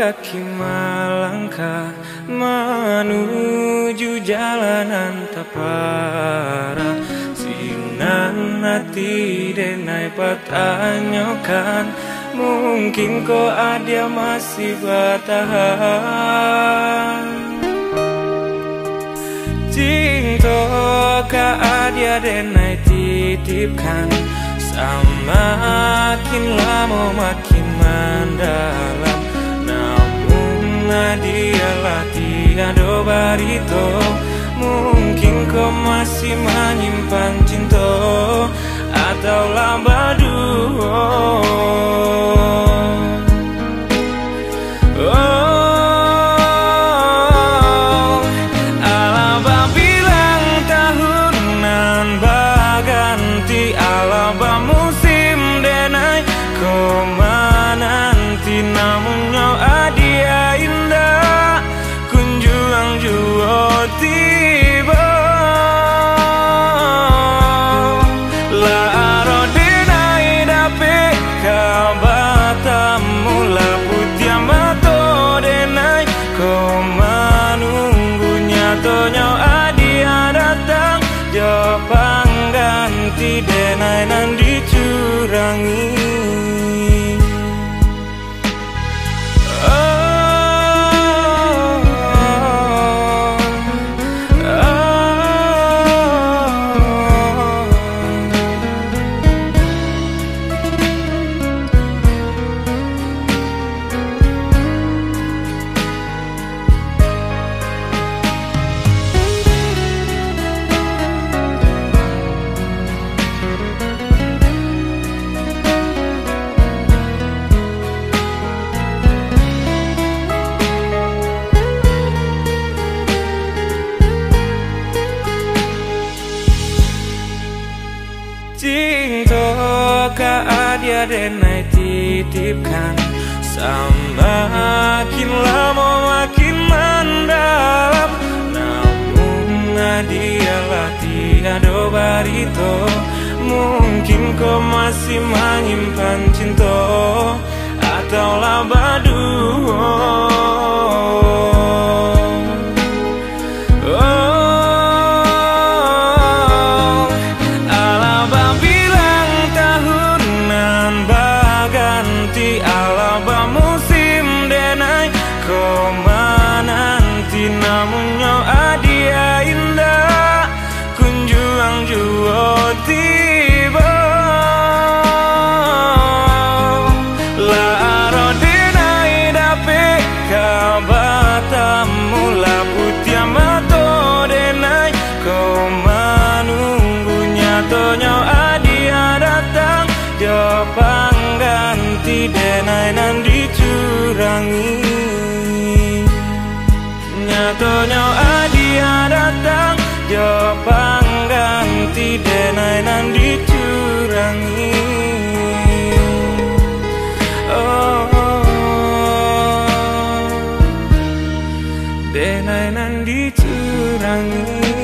kaki melangkah menuju jalanan tapara. Sinan hati denai pertanyakan, mungkin kau ada masih bertahan. Cinta kau ada denai titipkan, semakin lama makin mendalam. Namun dialah tiada barito, mungkin kau masih menyimpan cinta atau lambadu. Alaba bilang tahunan baganti, alaba musim denai kau menanti. Namunnya adia indah kunjung juo tiba. Laro denai dape kabatamu, la putih mato denai kau menunggu. Nyatonya adia datang jopang ganti denai nan dicurangi. Cinta kau ada denai titipkan, semakin lama makin mendalam. Namun dialah tiada barito, mungkin kau masih menyimpan cinta atau labadu. Alaba musim denai kau menanti. Namunnya adia indah kunjung juo tiba. Laro denai dape kabatamu, la putih mato denai kau menunggu. Nyatonya adia datang jopang ganti denai nan dicurangi. Nyatonya adia datang jopang ganti denai nan dicurangi. Denai nan dicurangi.